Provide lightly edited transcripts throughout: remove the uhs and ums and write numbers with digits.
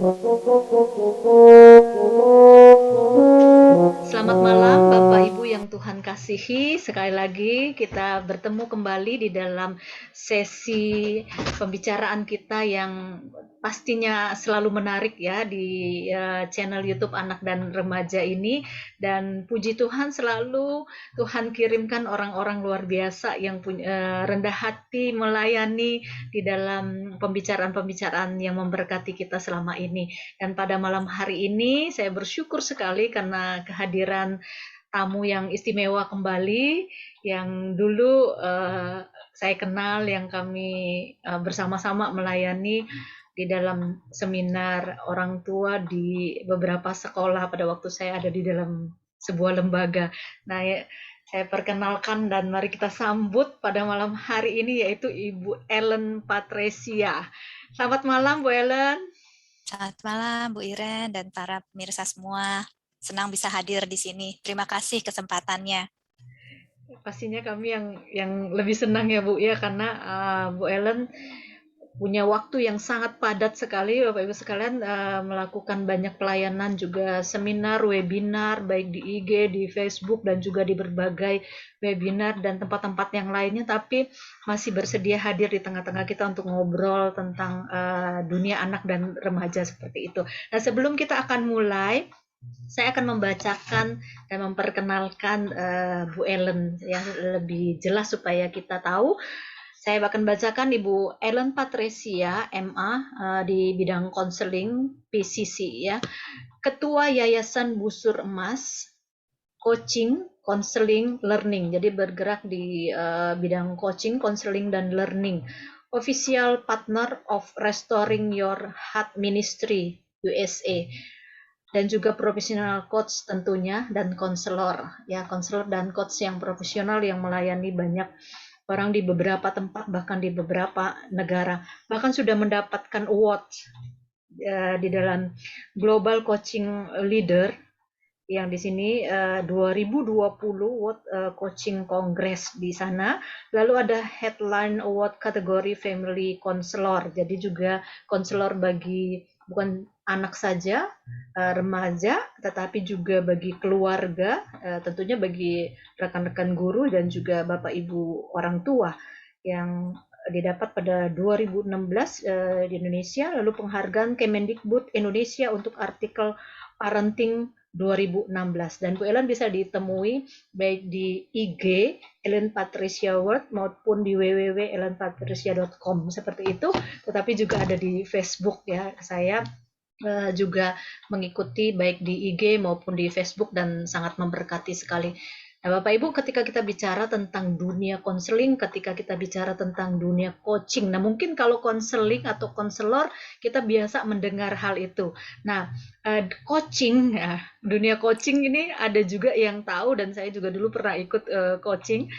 Selamat malam Bapak Ibu yang Tuhan kasihi. Sekali lagi kita bertemu kembali di dalam sesi pembicaraan kita yang pastinya selalu menarik ya di channel YouTube Anak dan Remaja ini. Dan puji Tuhan selalu Tuhan kirimkan orang-orang luar biasa yang punya rendah hati melayani di dalam pembicaraan-pembicaraan yang memberkati kita selama ini. Dan pada malam hari ini saya bersyukur sekali karena kehadiran tamu yang istimewa kembali, yang dulu saya kenal, yang kami bersama-sama melayani di dalam seminar orang tua di beberapa sekolah pada waktu saya ada di dalam sebuah lembaga. Nah, saya perkenalkan dan mari kita sambut pada malam hari ini yaitu Ibu Ellen Patresia. Selamat malam Bu Ellen. Selamat malam Bu Iren dan para pemirsa semua. Senang bisa hadir di sini. Terima kasih kesempatannya. Pastinya kami yang lebih senang ya Bu ya karena Bu Ellen punya waktu yang sangat padat sekali Bapak Ibu sekalian melakukan banyak pelayanan juga seminar, webinar baik di IG, di Facebook dan juga di berbagai webinar dan tempat-tempat yang lainnya tapi masih bersedia hadir di tengah-tengah kita untuk ngobrol tentang dunia anak dan remaja seperti itu. Nah, sebelum kita akan mulai saya akan membacakan dan memperkenalkan Bu Ellen yang lebih jelas supaya kita tahu. Saya akan bacakan Ibu Ellen Patresia, MA di bidang konseling PCC ya. Ketua Yayasan Busur Emas, coaching, konseling, learning. Jadi bergerak di bidang coaching, konseling dan learning. Official partner of Restoring Your Heart Ministry USA. Dan juga profesional coach tentunya dan konselor ya, konselor dan coach yang profesional yang melayani banyak orang di beberapa tempat bahkan di beberapa negara, bahkan sudah mendapatkan award di dalam Global Coaching Leader yang di sini 2020 World Coaching Congress di sana. Lalu ada Headline Award kategori Family Counselor, jadi juga konselor bagi bukan anak saja, remaja, tetapi juga bagi keluarga, tentunya bagi rekan-rekan guru dan juga Bapak Ibu orang tua yang didapat pada 2016 di Indonesia, lalu penghargaan Kemendikbud Indonesia untuk artikel parenting 2016 dan Bu Ellen bisa ditemui baik di IG Ellen Patresia World maupun di www.ellenpatricia.com seperti itu, tetapi juga ada di Facebook ya. Saya juga mengikuti baik di IG maupun di Facebook dan sangat memberkati sekali. Nah, Bapak Ibu, ketika kita bicara tentang dunia konseling, ketika kita bicara tentang dunia coaching, nah mungkin kalau konseling atau konselor kita biasa mendengar hal itu. Nah, coaching, ya, dunia coaching ini ada juga yang tahu dan saya juga dulu pernah ikut coaching,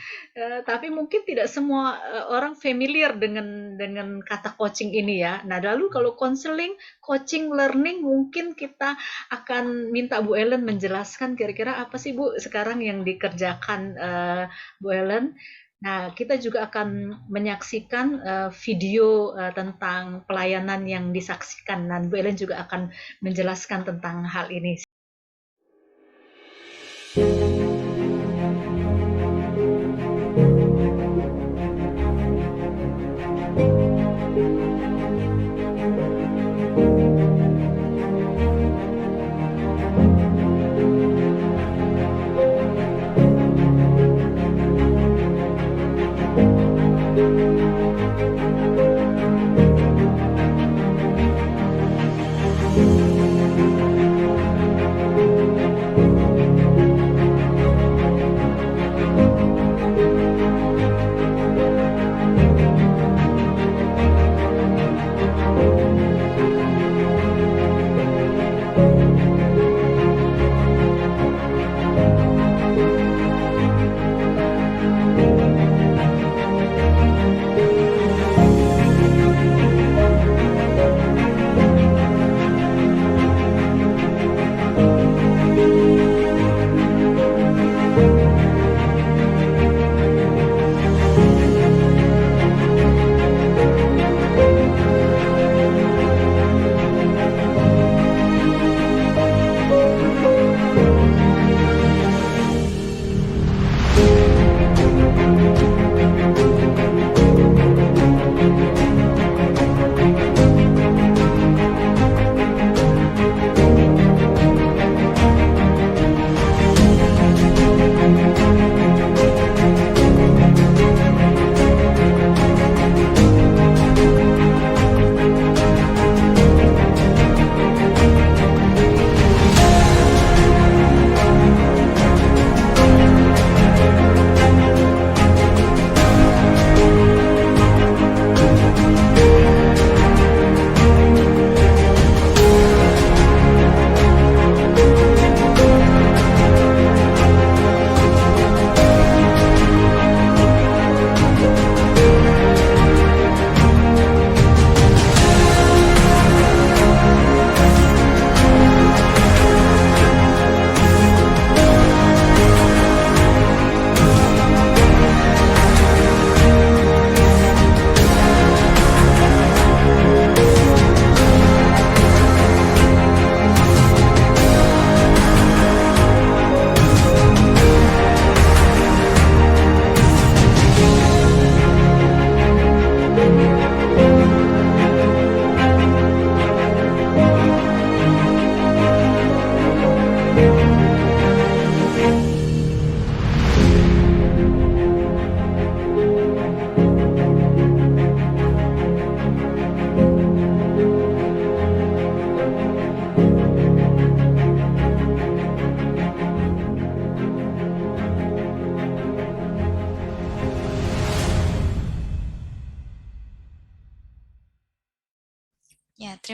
tapi mungkin tidak semua orang familiar dengan kata coaching ini ya. Nah, lalu kalau konseling, coaching, learning, mungkin kita akan minta Bu Ellen menjelaskan kira-kira apa sih Bu sekarang yang dikerjakan Bu Ellen. Nah, kita juga akan menyaksikan video tentang pelayanan yang disaksikan dan Bu Ellen juga akan menjelaskan tentang hal ini.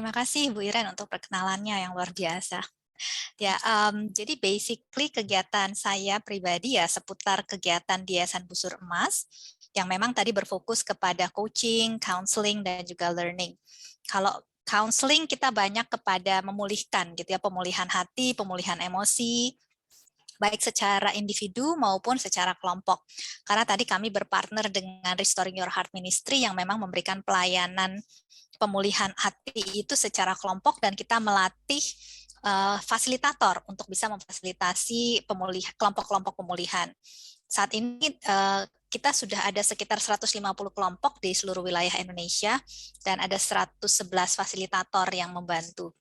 Terima kasih Bu Iren untuk perkenalannya yang luar biasa. Ya, jadi basically kegiatan saya pribadi ya seputar kegiatan di Yayasan Busur Emas yang memang tadi berfokus kepada coaching, counseling, dan juga learning. Kalau counseling kita banyak kepada memulihkan gitu ya, pemulihan hati, pemulihan emosi, baik secara individu maupun secara kelompok. Karena tadi kami berpartner dengan Restoring Your Heart Ministry yang memang memberikan pelayanan pemulihan hati itu secara kelompok dan kita melatih fasilitator untuk bisa memfasilitasi kelompok-kelompok pemulihan. Saat ini kita sudah ada sekitar 150 kelompok di seluruh wilayah Indonesia dan ada 111 fasilitator yang membantu.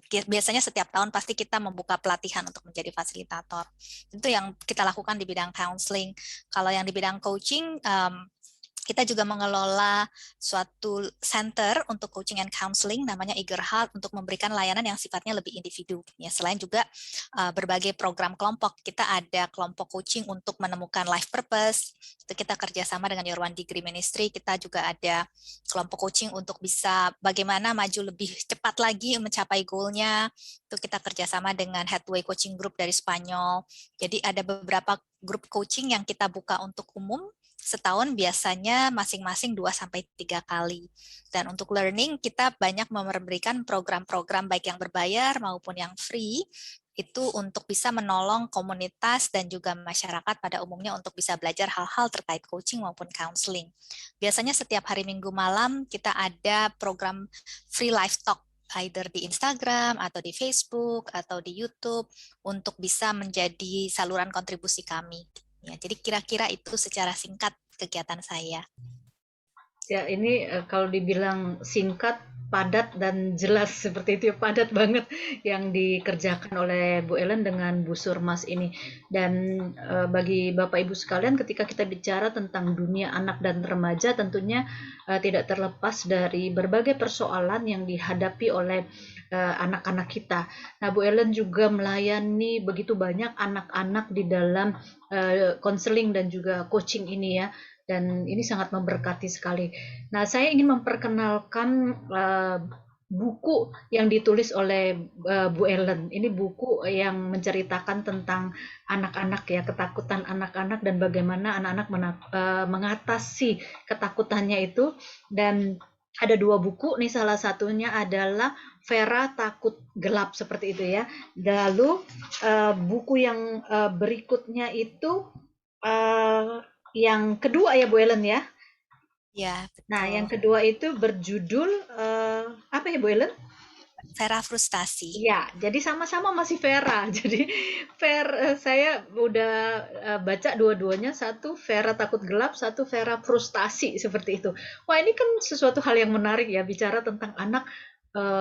Biasanya setiap tahun pasti kita membuka pelatihan untuk menjadi fasilitator. Itu yang kita lakukan di bidang counseling. Kalau yang di bidang coaching, kita juga mengelola suatu center untuk coaching and counseling namanya Eager Heart untuk memberikan layanan yang sifatnya lebih individu. Ya, selain juga berbagai program kelompok, kita ada kelompok coaching untuk menemukan life purpose. Itu kita kerjasama dengan Your One Degree Ministry. Kita juga ada kelompok coaching untuk bisa bagaimana maju lebih cepat lagi mencapai goalnya. Itu kita kerjasama dengan Headway Coaching Group dari Spanyol. Jadi ada beberapa grup coaching yang kita buka untuk umum. Setahun biasanya masing-masing 2-3 kali. Dan untuk learning kita banyak memberikan program-program baik yang berbayar maupun yang free, itu untuk bisa menolong komunitas dan juga masyarakat pada umumnya untuk bisa belajar hal-hal terkait coaching maupun counseling. Biasanya setiap hari Minggu malam kita ada program free live talk, either di Instagram atau di Facebook atau di YouTube untuk bisa menjadi saluran kontribusi kami. Ya, jadi kira-kira itu secara singkat kegiatan saya. Ya, ini kalau dibilang singkat, padat dan jelas seperti itu ya, padat banget yang dikerjakan oleh Bu Ellen dengan Busur Mas ini. Dan bagi Bapak Ibu sekalian, ketika kita bicara tentang dunia anak dan remaja, tentunya tidak terlepas dari berbagai persoalan yang dihadapi oleh anak-anak kita. Nah, Bu Ellen juga melayani begitu banyak anak-anak di dalam konseling dan juga coaching ini ya. Dan ini sangat memberkati sekali. Nah, saya ingin memperkenalkan buku yang ditulis oleh Bu Ellen. Ini buku yang menceritakan tentang anak-anak ya, ketakutan anak-anak dan bagaimana anak-anak mengatasi ketakutannya itu. Dan ada 2 buku nih, salah satunya adalah Vera Takut Gelap seperti itu ya. Lalu buku yang berikutnya itu yang kedua ya Bu Ellen ya. Ya, betul. Nah, yang kedua itu berjudul apa ya Bu Ellen? Vera Frustasi. Ya, jadi sama-sama masih Vera. Jadi saya udah baca dua-duanya, satu Vera Takut Gelap, satu Vera Frustasi seperti itu. Wah, ini kan sesuatu hal yang menarik ya, bicara tentang anak,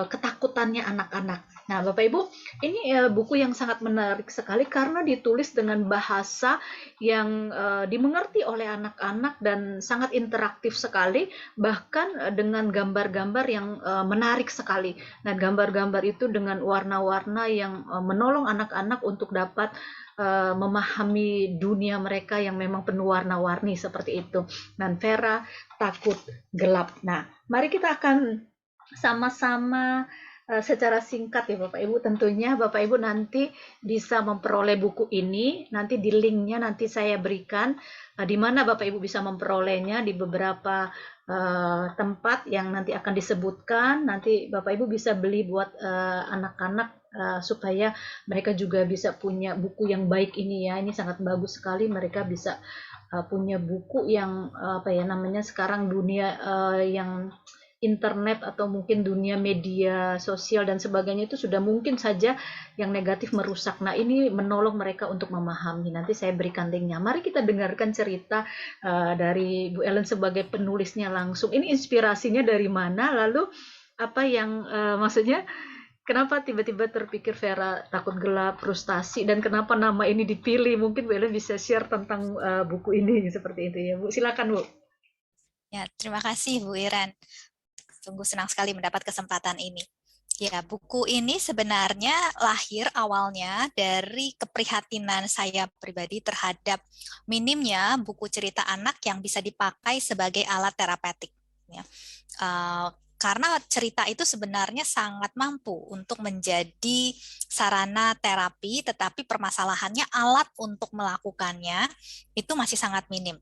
ketakutannya anak-anak. Nah, Bapak Ibu, ini buku yang sangat menarik sekali karena ditulis dengan bahasa yang dimengerti oleh anak-anak dan sangat interaktif sekali, bahkan dengan gambar-gambar yang menarik sekali. Nah, gambar-gambar itu dengan warna-warna yang menolong anak-anak untuk dapat memahami dunia mereka yang memang penuh warna-warni seperti itu. Dan Vera Takut Gelap. Nah, mari kita akan sama-sama secara singkat ya Bapak Ibu, tentunya Bapak Ibu nanti bisa memperoleh buku ini, nanti di linknya nanti saya berikan di mana Bapak Ibu bisa memperolehnya di beberapa tempat yang nanti akan disebutkan. Nanti Bapak Ibu bisa beli buat anak-anak supaya mereka juga bisa punya buku yang baik ini ya. Ini sangat bagus sekali, mereka bisa punya buku yang apa ya namanya sekarang dunia yang internet atau mungkin dunia media sosial dan sebagainya itu sudah mungkin saja yang negatif merusak. Nah, ini menolong mereka untuk memahami. Nanti saya berikan linknya. Mari kita dengarkan cerita dari Bu Ellen sebagai penulisnya langsung. Ini inspirasinya dari mana? Lalu apa yang maksudnya kenapa tiba-tiba terpikir Vera Takut Gelap, Frustasi, dan kenapa nama ini dipilih? Mungkin Bu Ellen bisa share tentang buku ini seperti itu ya, Bu. Silakan, Bu. Ya, terima kasih Bu Iren. Sungguh senang sekali mendapat kesempatan ini. Ya, buku ini sebenarnya lahir awalnya dari keprihatinan saya pribadi terhadap minimnya buku cerita anak yang bisa dipakai sebagai alat terapeutik. Ya. Karena cerita itu sebenarnya sangat mampu untuk menjadi sarana terapi, tetapi permasalahannya alat untuk melakukannya itu masih sangat minim.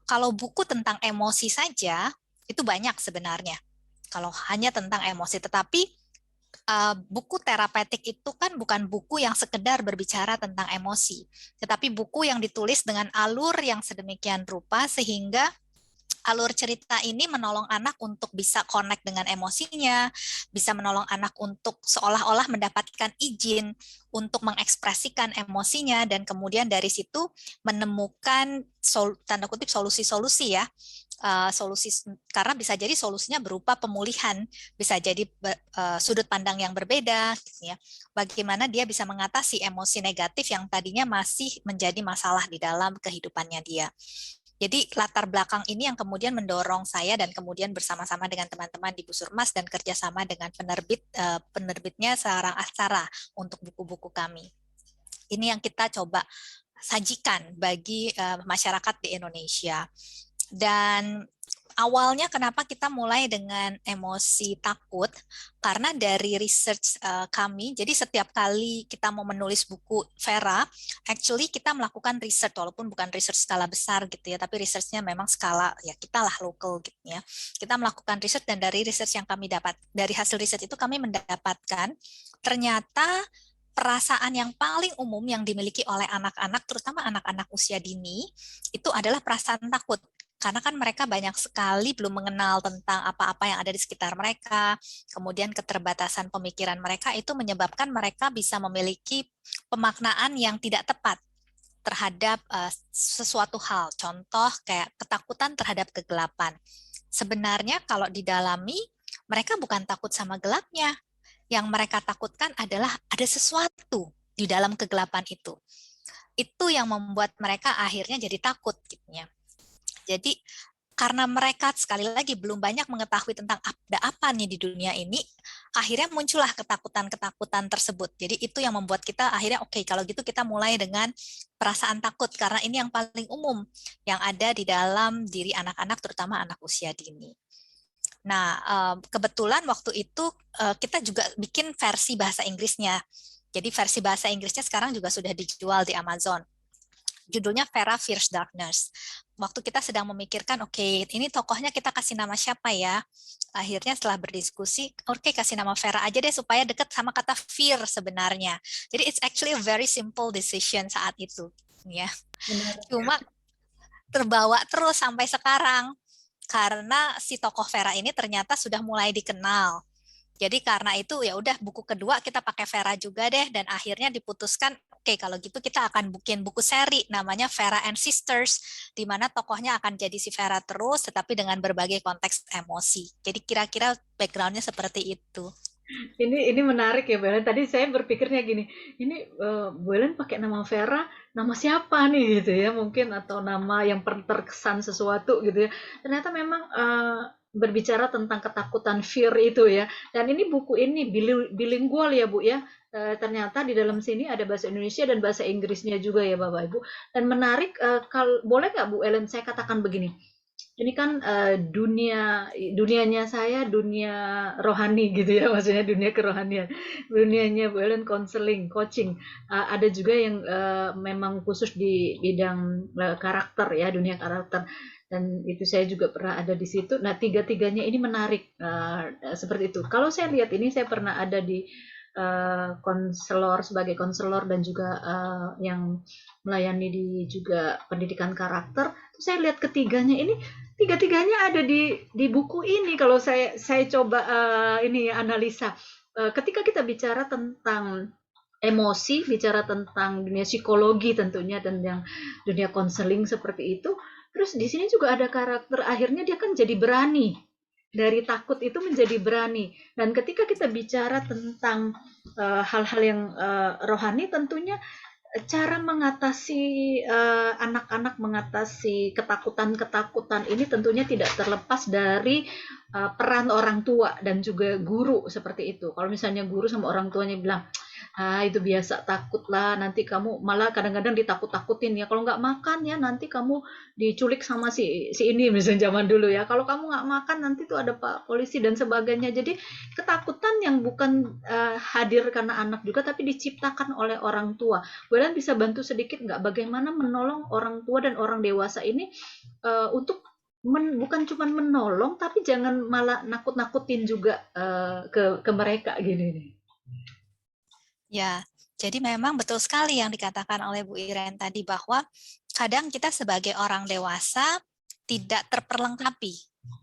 Kalau buku tentang emosi saja, itu banyak sebenarnya. Kalau hanya tentang emosi, tetapi buku terapeutik itu kan bukan buku yang sekedar berbicara tentang emosi, tetapi buku yang ditulis dengan alur yang sedemikian rupa sehingga alur cerita ini menolong anak untuk bisa connect dengan emosinya, bisa menolong anak untuk seolah-olah mendapatkan izin untuk mengekspresikan emosinya, dan kemudian dari situ menemukan tanda kutip solusi-solusi ya. Solusi, karena bisa jadi solusinya berupa pemulihan, bisa jadi sudut pandang yang berbeda, gitu ya. Bagaimana dia bisa mengatasi emosi negatif yang tadinya masih menjadi masalah di dalam kehidupannya dia. Jadi latar belakang ini yang kemudian mendorong saya dan kemudian bersama-sama dengan teman-teman di Busurmas dan kerjasama dengan penerbitnya Sarang Aksara untuk buku-buku kami. Ini yang kita coba sajikan bagi masyarakat di Indonesia. Dan awalnya kenapa kita mulai dengan emosi takut, karena dari research kami, jadi setiap kali kita mau menulis buku Vera, actually kita melakukan research, walaupun bukan research skala besar gitu ya, tapi researchnya memang skala, ya kita lah local gitu ya. Kita melakukan research dan dari research yang kami dapat, dari hasil research itu kami mendapatkan, ternyata perasaan yang paling umum yang dimiliki oleh anak-anak, terutama anak-anak usia dini, itu adalah perasaan takut. Karena kan mereka banyak sekali belum mengenal tentang apa-apa yang ada di sekitar mereka, kemudian keterbatasan pemikiran mereka itu menyebabkan mereka bisa memiliki pemaknaan yang tidak tepat terhadap sesuatu hal. Contoh kayak ketakutan terhadap kegelapan. Sebenarnya kalau didalami, mereka bukan takut sama gelapnya. Yang mereka takutkan adalah ada sesuatu di dalam kegelapan itu. Itu yang membuat mereka akhirnya jadi takut gitu ya. Jadi karena mereka sekali lagi belum banyak mengetahui tentang ada apa nih di dunia ini, akhirnya muncullah ketakutan-ketakutan tersebut. Jadi itu yang membuat kita akhirnya oke, kalau gitu kita mulai dengan perasaan takut karena ini yang paling umum yang ada di dalam diri anak-anak, terutama anak usia dini. Nah, kebetulan waktu itu kita juga bikin versi bahasa Inggrisnya. Jadi versi bahasa Inggrisnya sekarang juga sudah dijual di Amazon. Judulnya Vera Fierce Darkness. Waktu kita sedang memikirkan, oke, ini tokohnya kita kasih nama siapa ya? Akhirnya setelah berdiskusi, oke, kasih nama Vera aja deh supaya dekat sama kata fear sebenarnya. Jadi it's actually a very simple decision saat itu, ya. Cuma terbawa terus sampai sekarang karena si tokoh Vera ini ternyata sudah mulai dikenal. Jadi karena itu ya udah buku kedua kita pakai Vera juga deh, dan akhirnya diputuskan oke, kalau gitu kita akan bikin buku seri namanya Vera and Sisters, di mana tokohnya akan jadi si Vera terus tetapi dengan berbagai konteks emosi. Jadi kira-kira backgroundnya seperti itu. Ini menarik ya, Bu Ellen. Tadi saya berpikirnya gini, ini Bu Ellen pakai nama Vera, nama siapa nih gitu ya, mungkin atau nama yang terkesan sesuatu gitu ya. Ternyata memang berbicara tentang ketakutan fear itu ya. Dan ini buku ini bilingual ya, Bu ya. Ternyata di dalam sini ada bahasa Indonesia dan bahasa Inggrisnya juga ya, Bapak Ibu. Dan menarik, boleh nggak Bu Ellen saya katakan begini? Ini kan dunianya saya dunia rohani gitu ya, maksudnya dunia kerohanian. Dunianya Bu Ellen konseling, coaching. Ada juga yang memang khusus di bidang karakter ya, dunia karakter. Dan itu saya juga pernah ada di situ. Nah, tiga-tiganya ini menarik seperti itu. Kalau saya lihat ini, saya pernah ada di konselor sebagai konselor dan juga yang melayani di juga pendidikan karakter. Saya lihat ketiganya ini tiga-tiganya ada di buku ini. Kalau saya coba ini ya, analisa ketika kita bicara tentang emosi, bicara tentang dunia psikologi tentunya dan yang dunia konseling seperti itu. Terus di sini juga ada karakter akhirnya dia kan jadi berani. Dari takut itu menjadi berani. Dan ketika kita bicara tentang hal-hal yang rohani tentunya cara mengatasi anak-anak mengatasi ketakutan-ketakutan ini tentunya tidak terlepas dari peran orang tua dan juga guru seperti itu. Kalau misalnya guru sama orang tuanya bilang, Itu biasa takut lah, nanti kamu malah kadang-kadang ditakut-takutin ya, kalau nggak makan ya nanti kamu diculik sama si si ini misalnya zaman dulu ya. Kalau kamu nggak makan nanti tuh ada Pak polisi dan sebagainya. Jadi ketakutan yang bukan hadir karena anak juga tapi diciptakan oleh orang tua. Kalian bisa bantu sedikit nggak bagaimana menolong orang tua dan orang dewasa ini untuk bukan cuma menolong tapi jangan malah nakut-nakutin juga ke mereka gini nih. Ya, jadi memang betul sekali yang dikatakan oleh Bu Iren tadi bahwa kadang kita sebagai orang dewasa tidak terperlengkapi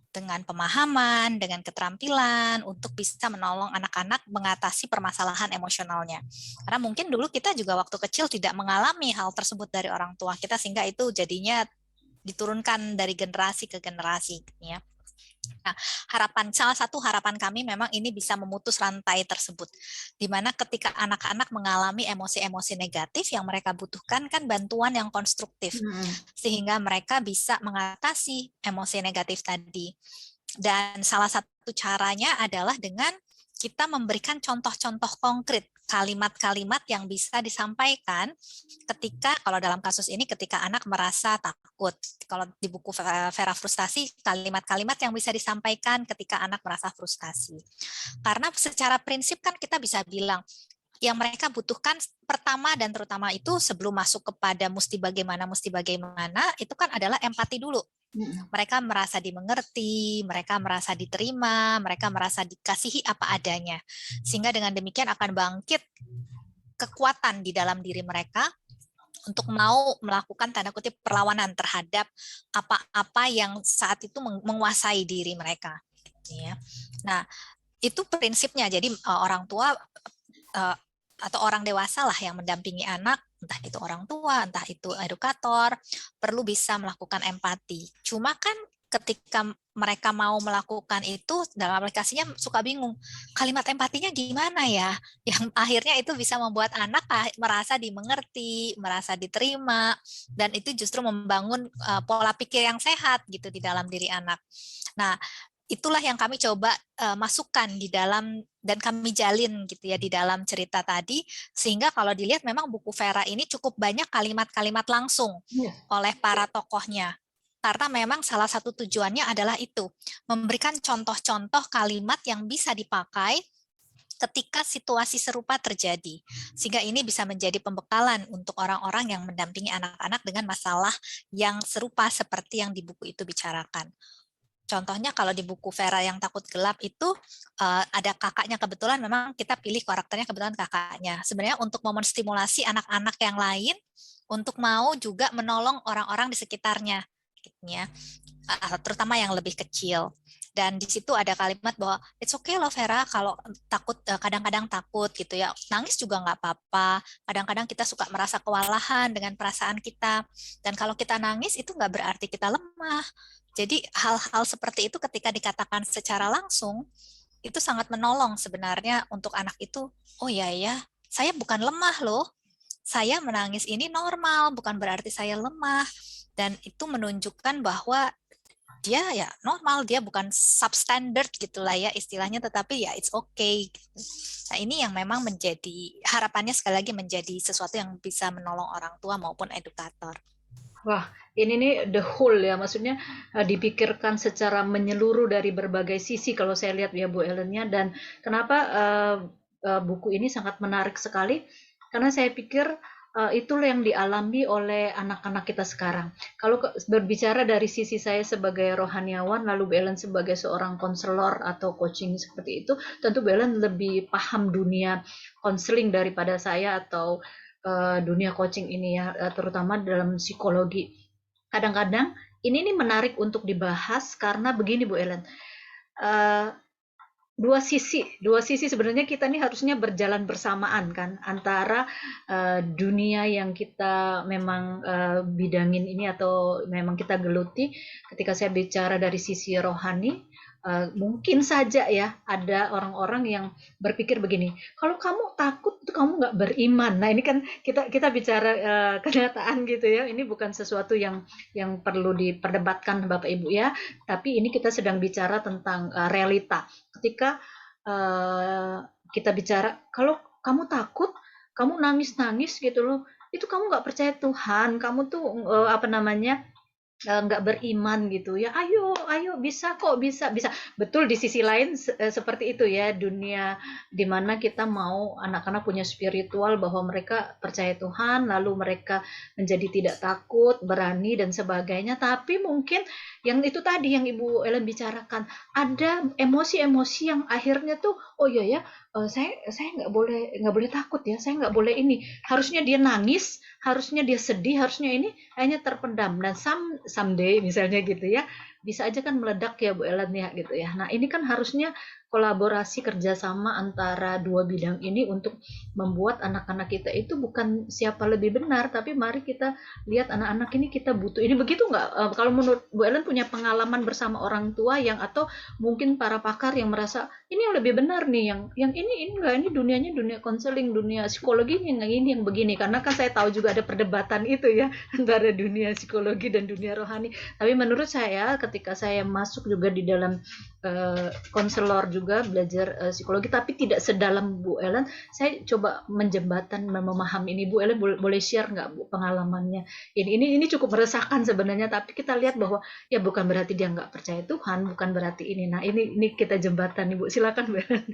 dengan pemahaman, dengan keterampilan untuk bisa menolong anak-anak mengatasi permasalahan emosionalnya. Karena mungkin dulu kita juga waktu kecil tidak mengalami hal tersebut dari orang tua kita sehingga itu jadinya diturunkan dari generasi ke generasi ya. Nah, salah satu harapan kami memang ini bisa memutus rantai tersebut, di mana ketika anak-anak mengalami emosi-emosi negatif yang mereka butuhkan kan bantuan yang konstruktif, sehingga mereka bisa mengatasi emosi negatif tadi. Dan salah satu caranya adalah dengan kita memberikan contoh-contoh konkret, kalimat-kalimat yang bisa disampaikan ketika, kalau dalam kasus ini ketika anak merasa takut. Kalau di buku Vera Frustasi, kalimat-kalimat yang bisa disampaikan ketika anak merasa frustasi. Karena secara prinsip kan kita bisa bilang, yang mereka butuhkan pertama dan terutama itu sebelum masuk kepada mesti bagaimana, itu kan adalah empati dulu. Mereka merasa dimengerti, mereka merasa diterima, mereka merasa dikasihi apa adanya. Sehingga dengan demikian akan bangkit kekuatan di dalam diri mereka untuk mau melakukan tanda kutip perlawanan terhadap apa-apa yang saat itu menguasai diri mereka. Nah, itu prinsipnya. Jadi orang tua atau orang dewasa lah yang mendampingi anak, entah itu orang tua, entah itu edukator, perlu bisa melakukan empati. Cuma kan ketika mereka mau melakukan itu, dalam aplikasinya suka bingung, kalimat empatinya gimana ya? Yang akhirnya itu bisa membuat anak merasa dimengerti, merasa diterima, dan itu justru membangun pola pikir yang sehat gitu di dalam diri anak. Nah, itulah yang kami coba masukkan di dalam dan kami jalin gitu ya di dalam cerita tadi, sehingga kalau dilihat memang buku Vera ini cukup banyak kalimat-kalimat langsung oleh para tokohnya. Karena memang salah satu tujuannya adalah itu, memberikan contoh-contoh kalimat yang bisa dipakai ketika situasi serupa terjadi. Sehingga ini bisa menjadi pembekalan untuk orang-orang yang mendampingi anak-anak dengan masalah yang serupa seperti yang di buku itu bicarakan. Contohnya kalau di buku Vera yang takut gelap itu ada kakaknya, kebetulan memang kita pilih karakternya kebetulan kakaknya. Sebenarnya untuk memenstimulasi anak-anak yang lain untuk mau juga menolong orang-orang di sekitarnya, gitu ya. Terutama yang lebih kecil. Dan di situ ada kalimat bahwa it's okay loh Vera kalau takut, kadang-kadang takut gitu ya, nangis juga nggak apa-apa. Kadang-kadang kita suka merasa kewalahan dengan perasaan kita. Dan kalau kita nangis itu nggak berarti kita lemah. Jadi hal-hal seperti itu ketika dikatakan secara langsung, itu sangat menolong sebenarnya untuk anak itu. Oh ya, saya bukan lemah loh. Saya menangis ini normal, bukan berarti saya lemah. Dan itu menunjukkan bahwa dia ya normal, dia bukan substandard gitulah ya istilahnya, tetapi ya it's okay. Nah ini yang memang menjadi harapannya sekali lagi menjadi sesuatu yang bisa menolong orang tua maupun edukator. Wah, ini nih the whole ya, maksudnya dipikirkan secara menyeluruh dari berbagai sisi kalau saya lihat ya Bu Ellen-nya. Dan kenapa buku ini sangat menarik sekali? Karena saya pikir itulah yang dialami oleh anak-anak kita sekarang. Kalau berbicara dari sisi saya sebagai rohaniawan, lalu Bu Ellen sebagai seorang konselor atau coaching seperti itu, tentu Bu Ellen lebih paham dunia konseling daripada saya atau dunia coaching ini ya, terutama dalam psikologi. Kadang-kadang ini nih menarik untuk dibahas karena begini Bu Ellen, dua sisi sebenarnya kita nih harusnya berjalan bersamaan kan antara dunia yang kita memang bidangin ini atau memang kita geluti. Ketika saya bicara dari sisi rohani, mungkin saja ya ada orang-orang yang berpikir begini, kalau kamu takut itu kamu nggak beriman. Nah ini kan kita bicara kenyataan gitu ya, ini bukan sesuatu yang perlu diperdebatkan Bapak Ibu ya, tapi ini kita sedang bicara tentang realita. Ketika kita bicara, kalau kamu takut, kamu nangis-nangis gitu loh, itu kamu nggak percaya Tuhan, kamu tuh apa namanya, nggak beriman gitu ya. Ayo ayo, bisa kok, bisa bisa. Betul, di sisi lain seperti itu ya, dunia dimana kita mau anak-anak punya spiritual, bahwa mereka percaya Tuhan, lalu mereka menjadi tidak takut, berani dan sebagainya. Tapi mungkin yang itu tadi yang Ibu Ellen bicarakan, ada emosi-emosi yang akhirnya tuh, oh iya ya, saya nggak boleh takut ya, saya nggak boleh ini, harusnya dia nangis, harusnya dia sedih, harusnya ini, hanya terpendam. Dan someday misalnya gitu ya, bisa aja kan meledak ya Bu Ellen ya gitu ya. Nah ini kan harusnya kolaborasi kerjasama antara dua bidang ini untuk membuat anak-anak kita itu bukan siapa lebih benar, tapi mari kita lihat anak-anak ini kita butuh ini, begitu nggak? Kalau menurut Bu Ellen punya pengalaman bersama orang tua yang, atau mungkin para pakar yang merasa ini yang lebih benar nih, yang ini enggak, ini dunianya dunia konseling, dunia psikologi, ini yang begini. Karena kan saya tahu juga ada perdebatan itu ya antara dunia psikologi dan dunia rohani. Tapi menurut saya ketika saya masuk juga di dalam konselor juga belajar psikologi, tapi tidak sedalam Bu Ellen, saya coba menjembatan memahami ini. Bu Ellen boleh share nggak Bu pengalamannya? Ini cukup meresahkan sebenarnya, tapi kita lihat bahwa ya bukan berarti dia nggak percaya Tuhan, bukan berarti ini. Nah ini kita jembatan Ibu, silakan Bu Ellen.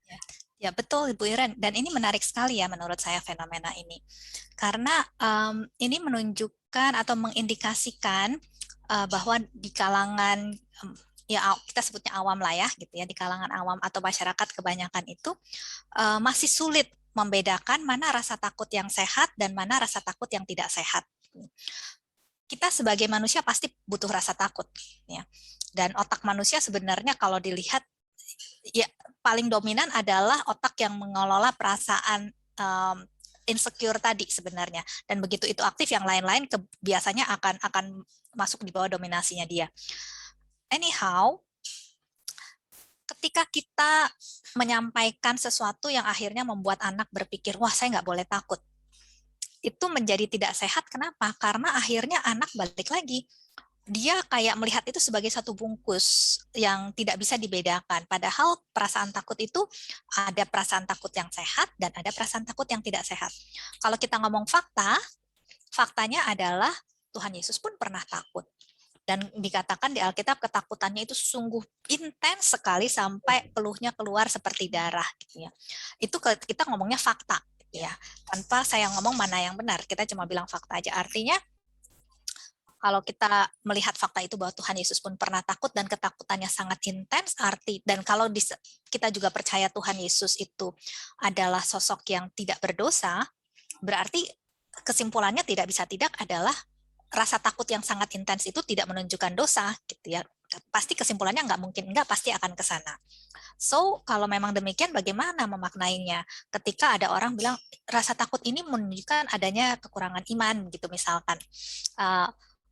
Ya, ya betul Bu Iren, dan ini menarik sekali ya menurut saya fenomena ini, karena ini menunjukkan atau mengindikasikan bahwa di kalangan ya kita sebutnya awam lah ya gitu ya, di kalangan awam atau masyarakat kebanyakan itu masih sulit membedakan mana rasa takut yang sehat dan mana rasa takut yang tidak sehat. Kita sebagai manusia pasti butuh rasa takut ya, dan otak manusia sebenarnya kalau dilihat ya paling dominan adalah otak yang mengelola perasaan insecure tadi sebenarnya, dan begitu itu aktif yang lain-lain biasanya akan masuk di bawah dominasinya dia. Anyhow, ketika kita menyampaikan sesuatu yang akhirnya membuat anak berpikir, wah saya nggak boleh takut, itu menjadi tidak sehat. Kenapa? Karena akhirnya anak balik lagi, dia kayak melihat itu sebagai satu bungkus yang tidak bisa dibedakan. Padahal perasaan takut itu ada perasaan takut yang sehat dan ada perasaan takut yang tidak sehat. Kalau kita ngomong fakta, faktanya adalah Tuhan Yesus pun pernah takut. Dan dikatakan di Alkitab ketakutannya itu sungguh intens sekali sampai peluhnya keluar seperti darah gitu ya. Itu kita ngomongnya fakta gitu ya. Tanpa saya ngomong mana yang benar, kita cuma bilang fakta aja. Artinya kalau kita melihat fakta itu bahwa Tuhan Yesus pun pernah takut dan ketakutannya sangat intens, dan kalau kita juga percaya Tuhan Yesus itu adalah sosok yang tidak berdosa, berarti kesimpulannya tidak bisa tidak adalah rasa takut yang sangat intens itu tidak menunjukkan dosa, gitu ya. Pasti kesimpulannya nggak mungkin nggak, pasti akan ke sana. So, kalau memang demikian, bagaimana memaknainya? Ketika ada orang bilang rasa takut ini menunjukkan adanya kekurangan iman, gitu misalkan,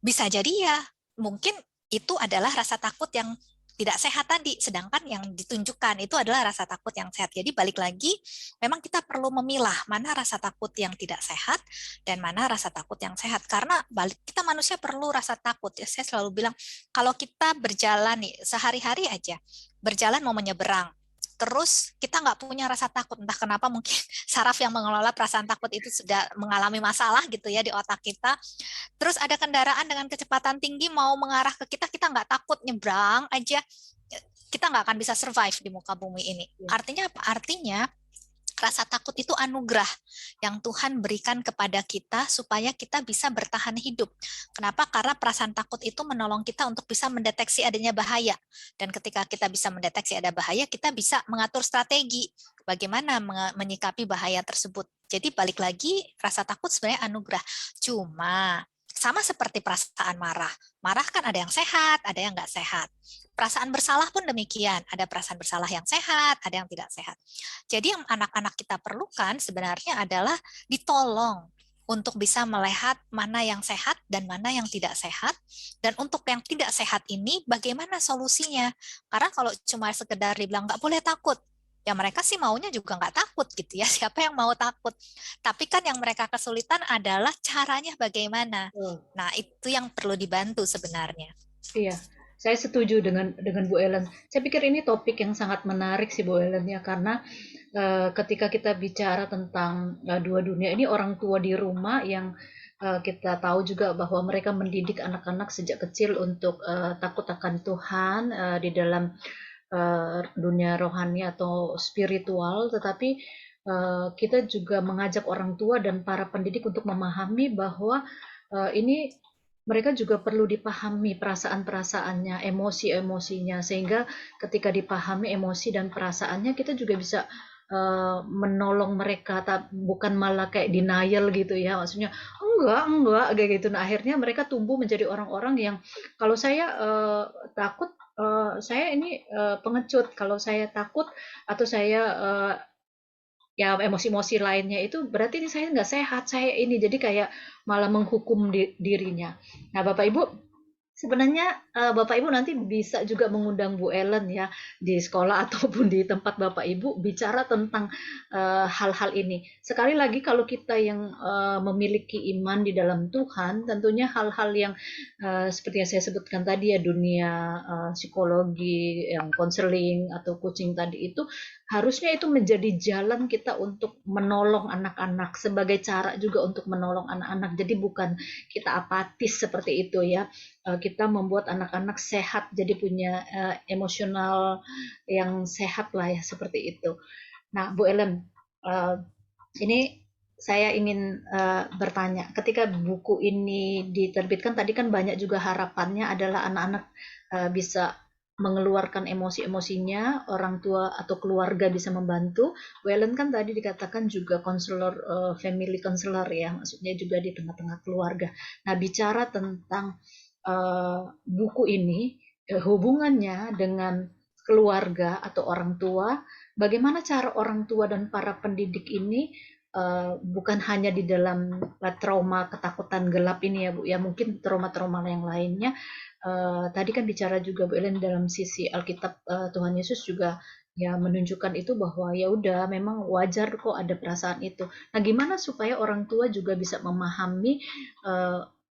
bisa jadi ya, mungkin itu adalah rasa takut yang tidak sehat tadi, sedangkan yang ditunjukkan itu adalah rasa takut yang sehat. Jadi balik lagi, memang kita perlu memilah mana rasa takut yang tidak sehat dan mana rasa takut yang sehat. Karena kita manusia perlu rasa takut. Ya, saya selalu bilang, kalau kita berjalan nih, sehari-hari aja, berjalan mau menyeberang, terus kita nggak punya rasa takut, entah kenapa mungkin saraf yang mengelola perasaan takut itu sudah mengalami masalah gitu ya di otak kita. Terus ada kendaraan dengan kecepatan tinggi mau mengarah ke kita, kita nggak takut, nyebrang aja, kita nggak akan bisa survive di muka bumi ini. Artinya apa? Artinya rasa takut itu anugerah yang Tuhan berikan kepada kita supaya kita bisa bertahan hidup. Kenapa? Karena perasaan takut itu menolong kita untuk bisa mendeteksi adanya bahaya. Dan ketika kita bisa mendeteksi ada bahaya, kita bisa mengatur strategi bagaimana menyikapi bahaya tersebut. Jadi balik lagi, rasa takut sebenarnya anugerah. Cuma sama seperti perasaan marah. Marah kan ada yang sehat, ada yang nggak sehat. Perasaan bersalah pun demikian. Ada perasaan bersalah yang sehat, ada yang tidak sehat. Jadi yang anak-anak kita perlukan sebenarnya adalah ditolong untuk bisa melihat mana yang sehat dan mana yang tidak sehat. Dan untuk yang tidak sehat ini bagaimana solusinya? Karena kalau cuma sekedar dibilang nggak boleh takut, ya mereka sih maunya juga nggak takut gitu ya. Siapa yang mau takut? Tapi kan yang mereka kesulitan adalah caranya bagaimana. Nah itu yang perlu dibantu sebenarnya. Iya, saya setuju dengan Bu Ellen. Saya pikir ini topik yang sangat menarik sih Bu Ellen ya, karena ketika kita bicara tentang dua dunia ini, orang tua di rumah yang kita tahu juga bahwa mereka mendidik anak-anak sejak kecil untuk takut akan Tuhan di dalam dunia rohani atau spiritual, tetapi kita juga mengajak orang tua dan para pendidik untuk memahami bahwa ini mereka juga perlu dipahami perasaan-perasaannya, emosi-emosinya, sehingga ketika dipahami emosi dan perasaannya, kita juga bisa menolong mereka, bukan malah kayak denial gitu ya, maksudnya enggak kayak gitu. Nah, akhirnya mereka tumbuh menjadi orang-orang yang kalau saya takut, saya ini pengecut, kalau saya takut atau saya ya emosi-emosi lainnya itu berarti ini saya nggak sehat, saya ini jadi kayak malah menghukum dirinya. Nah, Bapak Ibu, sebenarnya Bapak Ibu nanti bisa juga mengundang Bu Ellen ya di sekolah ataupun di tempat Bapak Ibu bicara tentang hal-hal ini. Sekali lagi kalau kita yang memiliki iman di dalam Tuhan, tentunya hal-hal yang seperti yang saya sebutkan tadi ya, dunia psikologi, yang konseling atau coaching tadi itu harusnya itu menjadi jalan kita untuk menolong anak-anak, sebagai cara juga untuk menolong anak-anak. Jadi bukan kita apatis seperti itu ya. Kita membuat anak-anak sehat, jadi punya emosional yang sehat lah ya, seperti itu. Nah, Bu Ellen, ini saya ingin bertanya, ketika buku ini diterbitkan, tadi kan banyak juga harapannya adalah anak-anak bisa mengeluarkan emosi-emosinya, orang tua atau keluarga bisa membantu. Bu Ellen kan tadi dikatakan juga konselor, family counselor ya, maksudnya juga di tengah-tengah keluarga. Nah, bicara tentang buku ini, hubungannya dengan keluarga atau orang tua, bagaimana cara orang tua dan para pendidik ini bukan hanya di dalam trauma ketakutan gelap ini ya Bu, ya mungkin trauma-trauma yang lainnya. Tadi kan bicara juga Bu Ellen dalam sisi Alkitab, Tuhan Yesus juga ya menunjukkan itu bahwa ya udah memang wajar kok ada perasaan itu. Nah, gimana supaya orang tua juga bisa memahami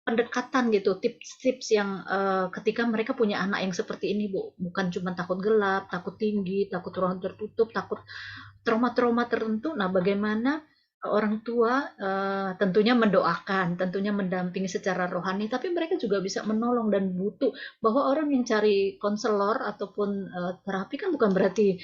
pendekatan gitu, tips-tips yang ketika mereka punya anak yang seperti ini Bu, bukan cuma takut gelap, takut tinggi, takut ruang tertutup, takut trauma-trauma tertentu. Nah, bagaimana orang tua tentunya mendoakan, tentunya mendampingi secara rohani, tapi mereka juga bisa menolong dan butuh bahwa orang yang cari konselor ataupun terapi kan bukan berarti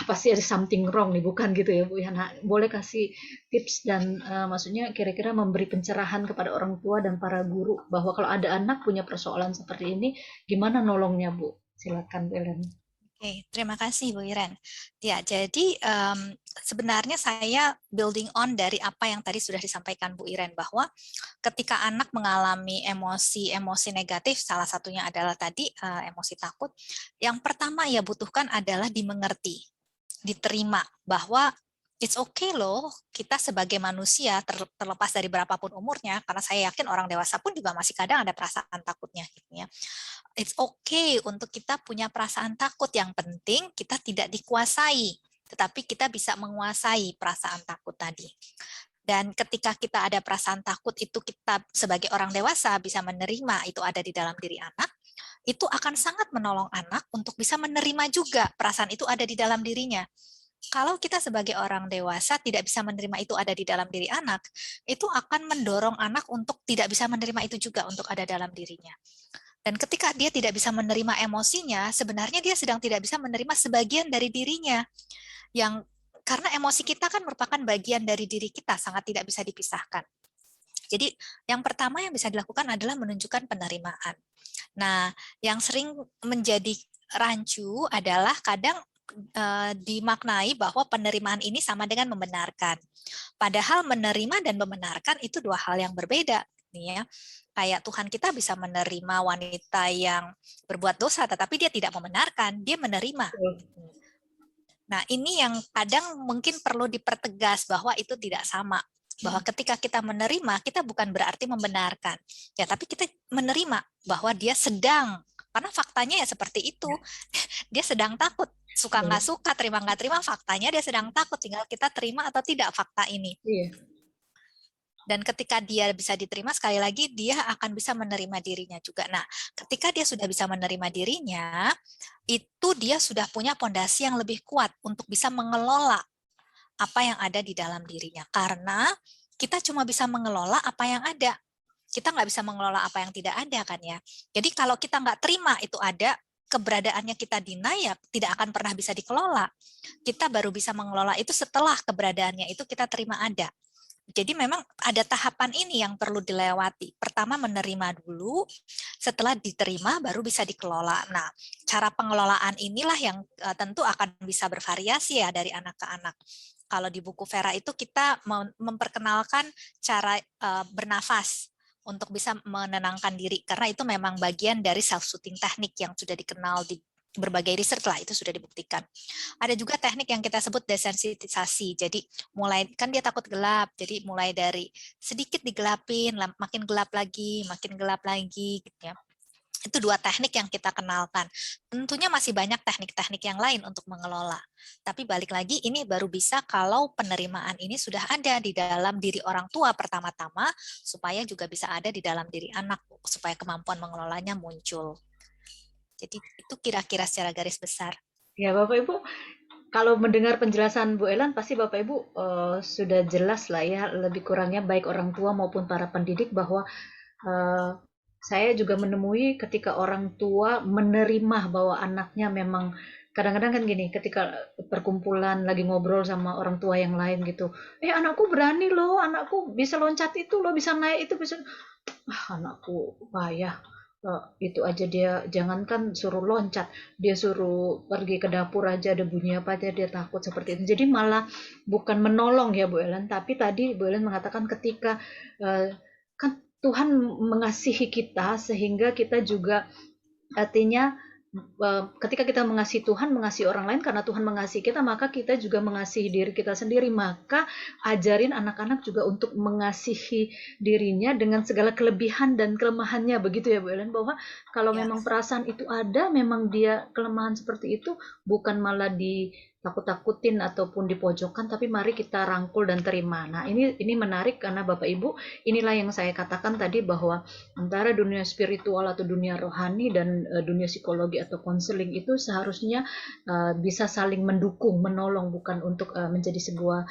pasti ada something wrong nih, bukan gitu ya Bu ya. Nah, boleh kasih tips dan maksudnya kira-kira memberi pencerahan kepada orang tua dan para guru bahwa kalau ada anak punya persoalan seperti ini, gimana nolongnya Bu? Silakan Bu Ellen. Oke, terima kasih Bu Iren. Ya, jadi sebenarnya saya building on dari apa yang tadi sudah disampaikan Bu Iren, bahwa ketika anak mengalami emosi negatif, salah satunya adalah tadi emosi takut, yang pertama ia butuhkan adalah dimengerti, diterima bahwa it's okay loh, kita sebagai manusia terlepas dari berapapun umurnya, karena saya yakin orang dewasa pun juga masih kadang ada perasaan takutnya gitu ya. It's okay untuk kita punya perasaan takut, yang penting kita tidak dikuasai, tetapi kita bisa menguasai perasaan takut tadi. Dan ketika kita ada perasaan takut itu, kita sebagai orang dewasa bisa menerima itu ada di dalam diri anak, itu akan sangat menolong anak untuk bisa menerima juga perasaan itu ada di dalam dirinya. Kalau kita sebagai orang dewasa tidak bisa menerima itu ada di dalam diri anak, itu akan mendorong anak untuk tidak bisa menerima itu juga untuk ada dalam dirinya. Dan ketika dia tidak bisa menerima emosinya, sebenarnya dia sedang tidak bisa menerima sebagian dari dirinya. Karena emosi kita kan merupakan bagian dari diri kita, sangat tidak bisa dipisahkan. Jadi yang pertama yang bisa dilakukan adalah menunjukkan penerimaan. Nah, yang sering menjadi rancu adalah kadang dimaknai bahwa penerimaan ini sama dengan membenarkan. Padahal menerima dan membenarkan itu dua hal yang berbeda. Nih ya. Kayak Tuhan kita bisa menerima wanita yang berbuat dosa, tetapi dia tidak membenarkan, dia menerima. Nah, ini yang kadang mungkin perlu dipertegas bahwa itu tidak sama. Bahwa ketika kita menerima, kita bukan berarti membenarkan. Ya, tapi kita menerima bahwa dia sedang, karena faktanya ya seperti itu. Dia sedang takut, suka nggak suka, terima nggak terima, faktanya dia sedang takut. Tinggal kita terima atau tidak fakta ini. Dan ketika dia bisa diterima, sekali lagi dia akan bisa menerima dirinya juga. Nah, ketika dia sudah bisa menerima dirinya, itu dia sudah punya fondasi yang lebih kuat untuk bisa mengelola apa yang ada di dalam dirinya. Karena kita cuma bisa mengelola apa yang ada. Kita nggak bisa mengelola apa yang tidak ada kan ya. Jadi kalau kita nggak terima itu ada, keberadaannya kita deny, ya tidak akan pernah bisa dikelola. Kita baru bisa mengelola itu setelah keberadaannya itu kita terima ada. Jadi memang ada tahapan ini yang perlu dilewati. Pertama menerima dulu, setelah diterima baru bisa dikelola. Nah, cara pengelolaan inilah yang tentu akan bisa bervariasi ya dari anak ke anak. Kalau di buku Vera itu kita memperkenalkan cara bernafas untuk bisa menenangkan diri, karena itu memang bagian dari self-soothing teknik yang sudah dikenal di berbagai riset lah, itu sudah dibuktikan. Ada juga teknik yang kita sebut desensitisasi. Jadi mulai, kan dia takut gelap, jadi mulai dari sedikit digelapin, makin gelap lagi gitu ya. Itu 2 teknik yang kita kenalkan. Tentunya masih banyak teknik-teknik yang lain untuk mengelola. Tapi balik lagi, ini baru bisa kalau penerimaan ini sudah ada di dalam diri orang tua pertama-tama, supaya juga bisa ada di dalam diri anak, supaya kemampuan mengelolanya muncul. Jadi itu kira-kira secara garis besar. Ya, Bapak Ibu, kalau mendengar penjelasan Bu Ellen, pasti Bapak Ibu sudah jelas lah ya, lebih kurangnya baik orang tua maupun para pendidik bahwa eh, saya juga menemui ketika orang tua menerima bahwa anaknya memang kadang-kadang kan gini, ketika perkumpulan lagi ngobrol sama orang tua yang lain gitu, anakku berani loh, anakku bisa loncat itu loh, bisa naik itu, bisa, anakku payah. Itu aja dia jangankan suruh loncat, dia suruh pergi ke dapur aja ada bunyi apa aja dia takut seperti itu. Jadi malah bukan menolong ya Bu Ellen, tapi tadi Bu Ellen mengatakan ketika kan Tuhan mengasihi kita sehingga kita juga artinya ketika kita mengasihi Tuhan, mengasihi orang lain karena Tuhan mengasihi kita, maka kita juga mengasihi diri kita sendiri. Maka ajarin anak-anak juga untuk mengasihi dirinya dengan segala kelebihan dan kelemahannya. Begitu ya Bu Ellen, bahwa kalau Ya. memang perasaan itu ada, memang dia kelemahan seperti itu, bukan malah ditakut-takutin ataupun dipojokkan, tapi mari kita rangkul dan terima. Nah, ini menarik karena Bapak Ibu, inilah yang saya katakan tadi bahwa antara dunia spiritual atau dunia rohani dan dunia psikologi atau konseling itu seharusnya bisa saling mendukung, menolong, bukan untuk menjadi sebuah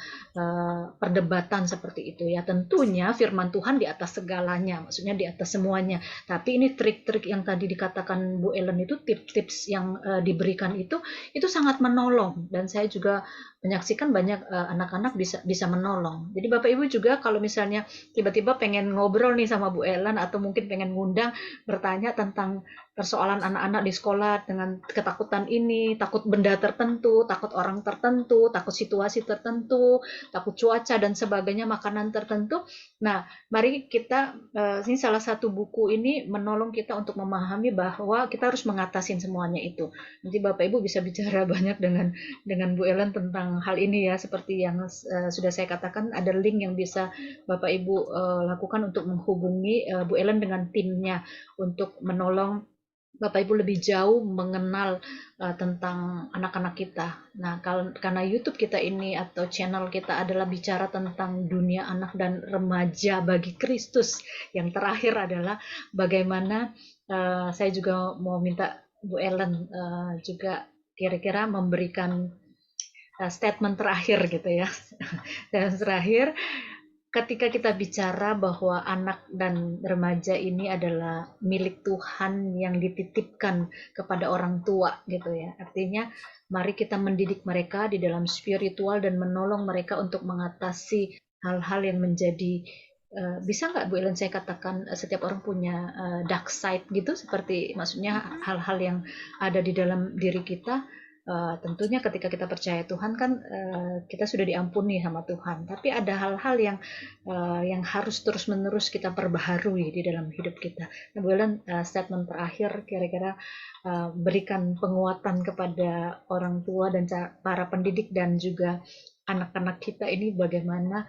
perdebatan seperti itu ya. Tentunya firman Tuhan di atas segalanya, maksudnya di atas semuanya. Tapi ini trik-trik yang tadi dikatakan Bu Ellen itu, tips-tips yang diberikan itu sangat menolong, dan saya juga menyaksikan banyak anak-anak bisa menolong. Jadi Bapak Ibu juga kalau misalnya tiba-tiba pengen ngobrol nih sama Bu Ellen atau mungkin pengen ngundang bertanya tentang persoalan anak-anak di sekolah dengan ketakutan ini, takut benda tertentu, takut orang tertentu, takut situasi tertentu, takut cuaca dan sebagainya, makanan tertentu. Nah, mari kita ini salah satu buku ini menolong kita untuk memahami bahwa kita harus mengatasin semuanya itu. Nanti Bapak Ibu bisa bicara banyak dengan Bu Ellen tentang hal ini ya, seperti yang sudah saya katakan, ada link yang bisa Bapak Ibu lakukan untuk menghubungi Bu Ellen dengan timnya untuk menolong Bapak Ibu lebih jauh mengenal tentang anak-anak kita. Nah, karena YouTube kita ini atau channel kita adalah bicara tentang dunia anak dan remaja bagi Kristus. Yang terakhir adalah bagaimana saya juga mau minta Bu Ellen juga kira-kira memberikan statement terakhir gitu ya. Dan terakhir, ketika kita bicara bahwa anak dan remaja ini adalah milik Tuhan yang dititipkan kepada orang tua gitu ya. Artinya mari kita mendidik mereka di dalam spiritual dan menolong mereka untuk mengatasi hal-hal yang menjadi bisa nggak Bu Ellen saya katakan setiap orang punya dark side gitu, seperti maksudnya hal-hal yang ada di dalam diri kita. Tentunya ketika kita percaya Tuhan kan kita sudah diampuni sama Tuhan, tapi ada hal-hal yang harus terus-menerus kita perbaharui di dalam hidup kita. Nah, Bu Ellen, statement terakhir kira-kira berikan penguatan kepada orang tua dan para pendidik dan juga anak-anak kita ini, bagaimana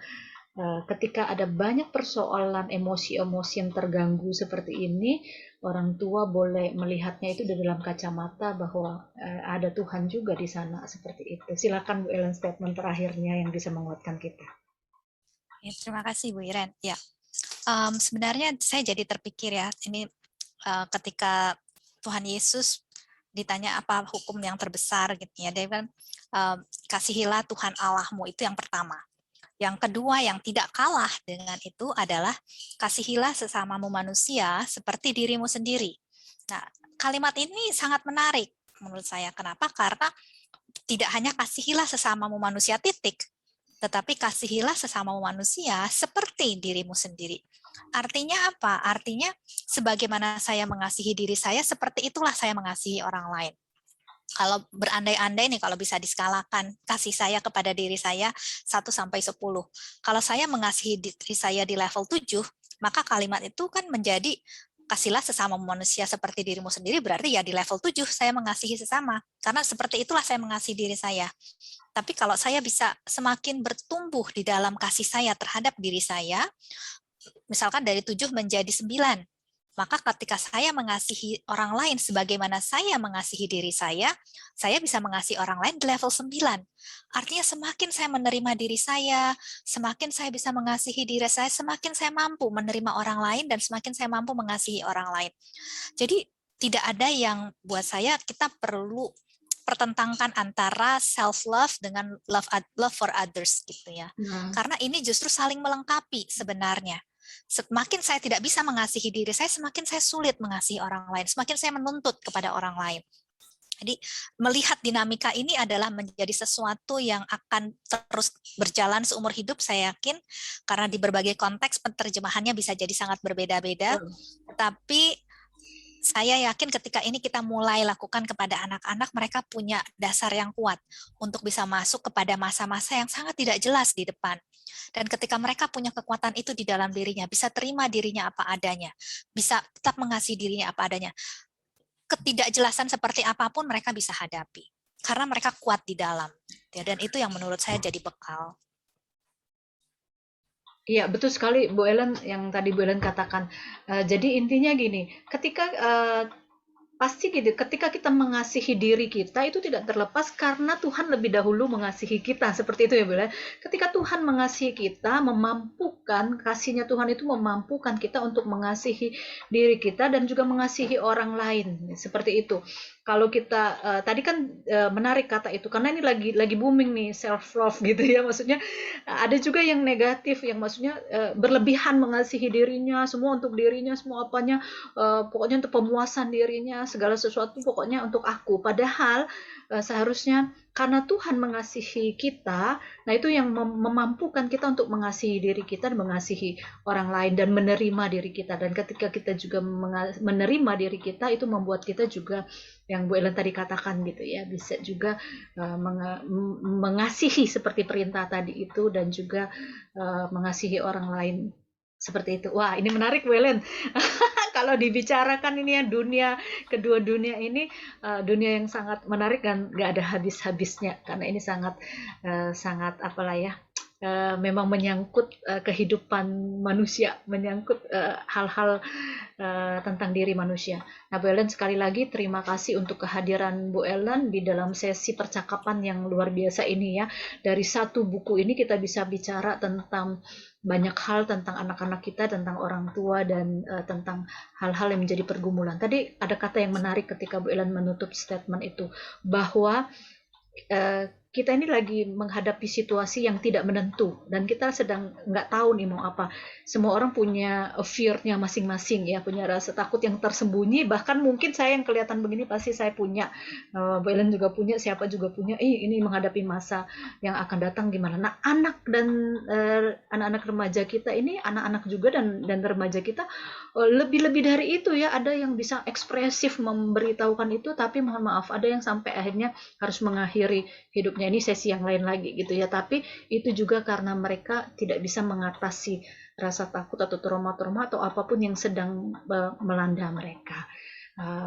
ketika ada banyak persoalan emosi-emosi yang terganggu seperti ini, orang tua boleh melihatnya itu dari dalam kacamata bahwa ada Tuhan juga di sana, seperti itu. Silakan Bu Ellen, statement terakhirnya yang bisa menguatkan kita. Ya, terima kasih Bu Iren. Ya, sebenarnya saya jadi terpikir ya, ini ketika Tuhan Yesus ditanya apa hukum yang terbesar gitu ya, dia kan kasihilah Tuhan Allahmu, itu yang pertama. Yang kedua yang tidak kalah dengan itu adalah kasihilah sesamamu manusia seperti dirimu sendiri. Nah, kalimat ini sangat menarik menurut saya. Kenapa? Karena tidak hanya kasihilah sesamamu manusia titik, tetapi kasihilah sesamamu manusia seperti dirimu sendiri. Artinya apa? Artinya sebagaimana saya mengasihi diri saya, seperti itulah saya mengasihi orang lain. Kalau berandai-andai nih, kalau bisa diskalakan kasih saya kepada diri saya 1-10. Kalau saya mengasihi diri saya di level 7, maka kalimat itu kan menjadi kasihlah sesama manusia seperti dirimu sendiri, berarti ya di level 7 saya mengasihi sesama. Karena seperti itulah saya mengasihi diri saya. Tapi kalau saya bisa semakin bertumbuh di dalam kasih saya terhadap diri saya, misalkan dari 7 menjadi 9, maka ketika saya mengasihi orang lain sebagaimana saya mengasihi diri saya bisa mengasihi orang lain di level 9. Artinya semakin saya menerima diri saya, semakin saya bisa mengasihi diri saya, semakin saya mampu menerima orang lain dan semakin saya mampu mengasihi orang lain. Jadi tidak ada yang buat saya kita perlu pertentangkan antara self love dengan love for others gitu ya. Karena ini justru saling melengkapi sebenarnya. Semakin saya tidak bisa mengasihi diri saya, semakin saya sulit mengasihi orang lain, semakin saya menuntut kepada orang lain. Jadi melihat dinamika ini adalah menjadi sesuatu yang akan terus berjalan seumur hidup, saya yakin, karena di berbagai konteks penerjemahannya bisa jadi sangat berbeda-beda, tapi saya yakin ketika ini kita mulai lakukan kepada anak-anak, mereka punya dasar yang kuat untuk bisa masuk kepada masa-masa yang sangat tidak jelas di depan. Dan ketika mereka punya kekuatan itu di dalam dirinya, bisa terima dirinya apa adanya, bisa tetap mengasihi dirinya apa adanya, ketidakjelasan seperti apapun mereka bisa hadapi. Karena mereka kuat di dalam. Dan itu yang menurut saya jadi bekal. Iya, betul sekali Bu Ellen yang tadi Bu Ellen katakan. Jadi intinya gini, ketika pasti gitu, ketika kita mengasihi diri kita itu tidak terlepas karena Tuhan lebih dahulu mengasihi kita, seperti itu ya Bu Ellen. Ketika Tuhan mengasihi kita, memampukan, kasihnya Tuhan itu memampukan kita untuk mengasihi diri kita dan juga mengasihi orang lain, seperti itu. Kalau kita tadi kan menarik kata itu karena ini lagi booming nih self love gitu ya, maksudnya ada juga yang negatif yang maksudnya berlebihan mengasihi dirinya, semua untuk dirinya, semua apanya pokoknya untuk pemuasan dirinya, segala sesuatu pokoknya untuk aku. Padahal seharusnya karena Tuhan mengasihi kita, nah itu yang memampukan kita untuk mengasihi diri kita dan mengasihi orang lain dan menerima diri kita. Dan ketika kita juga menerima diri kita, itu membuat kita juga yang Bu Ellen tadi katakan gitu ya, bisa juga mengasihi seperti perintah tadi itu dan juga mengasihi orang lain seperti itu. Wah, ini menarik Bu Ellen. Kalau dibicarakan ini ya kedua dunia ini dunia yang sangat menarik dan nggak ada habis-habisnya karena ini sangat apalah ya, memang menyangkut kehidupan manusia, menyangkut hal-hal tentang diri manusia. Nah, Bu Ellen sekali lagi terima kasih untuk kehadiran Bu Ellen di dalam sesi percakapan yang luar biasa ini ya. Dari satu buku ini kita bisa bicara tentang banyak hal tentang anak-anak kita, tentang orang tua dan tentang hal-hal yang menjadi pergumulan. Tadi ada kata yang menarik ketika Bu Ellen menutup statement itu bahwa kita ini lagi menghadapi situasi yang tidak menentu dan kita sedang nggak tahu nih mau apa. Semua orang punya fear-nya masing-masing ya, punya rasa takut yang tersembunyi. Bahkan mungkin saya yang kelihatan begini pasti saya punya, Bu Ellen juga punya, siapa juga punya. Ini menghadapi masa yang akan datang gimana. Nah, anak dan anak-anak remaja kita ini, anak-anak juga dan remaja kita lebih-lebih dari itu ya. Ada yang bisa ekspresif memberitahukan itu, tapi mohon maaf ada yang sampai akhirnya harus mengakhiri hidupnya. Ini sesi yang lain lagi gitu ya, tapi itu juga karena mereka tidak bisa mengatasi rasa takut atau trauma-trauma atau apapun yang sedang melanda mereka.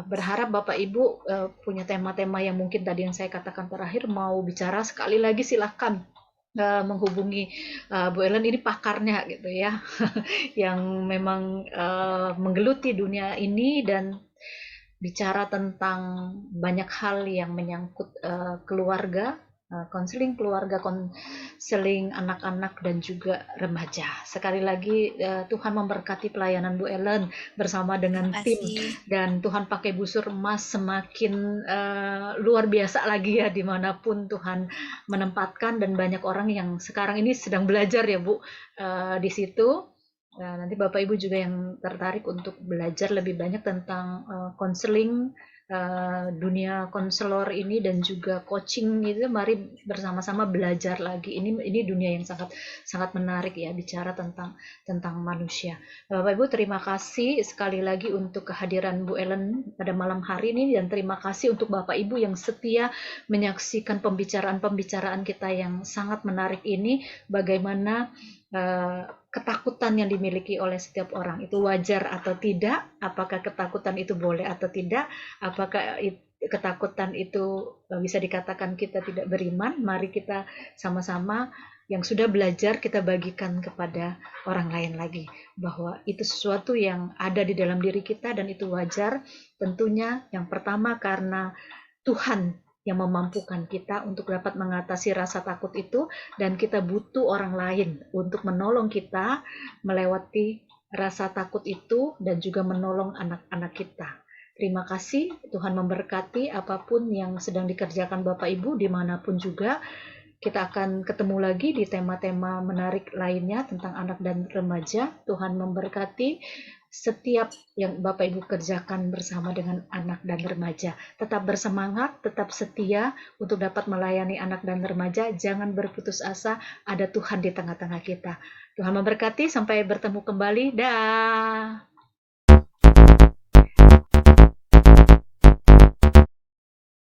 Berharap Bapak Ibu punya tema-tema yang mungkin tadi yang saya katakan terakhir mau bicara, sekali lagi silahkan menghubungi Bu Ellen, ini pakarnya gitu ya yang memang menggeluti dunia ini dan bicara tentang banyak hal yang menyangkut keluarga, konseling keluarga, konseling anak-anak dan juga remaja. Sekali lagi Tuhan memberkati pelayanan Bu Ellen bersama dengan tim, dan Tuhan pakai busur emas semakin luar biasa lagi ya dimanapun Tuhan menempatkan, dan banyak orang yang sekarang ini sedang belajar ya Bu di situ. Nanti Bapak Ibu juga yang tertarik untuk belajar lebih banyak tentang konseling, dunia konselor ini dan juga coaching itu, mari bersama-sama belajar lagi. Ini dunia yang sangat menarik ya, bicara tentang manusia. Bapak Ibu, terima kasih sekali lagi untuk kehadiran Bu Ellen pada malam hari ini, dan terima kasih untuk Bapak Ibu yang setia menyaksikan pembicaraan-pembicaraan kita yang sangat menarik ini. Bagaimana ketakutan yang dimiliki oleh setiap orang itu wajar atau tidak, apakah ketakutan itu boleh atau tidak, apakah ketakutan itu bisa dikatakan kita tidak beriman. Mari kita sama-sama yang sudah belajar kita bagikan kepada orang lain lagi, bahwa itu sesuatu yang ada di dalam diri kita dan itu wajar. Tentunya yang pertama karena Tuhan yang memampukan kita untuk dapat mengatasi rasa takut itu, dan kita butuh orang lain untuk menolong kita melewati rasa takut itu dan juga menolong anak-anak kita. Terima kasih, Tuhan memberkati apapun yang sedang dikerjakan Bapak Ibu dimanapun juga. Kita akan ketemu lagi di tema-tema menarik lainnya tentang anak dan remaja. Tuhan memberkati setiap yang Bapak Ibu kerjakan bersama dengan anak dan remaja. Tetap bersemangat, tetap setia untuk dapat melayani anak dan remaja. Jangan berputus asa, ada Tuhan di tengah-tengah kita. Tuhan memberkati, sampai bertemu kembali. Dah.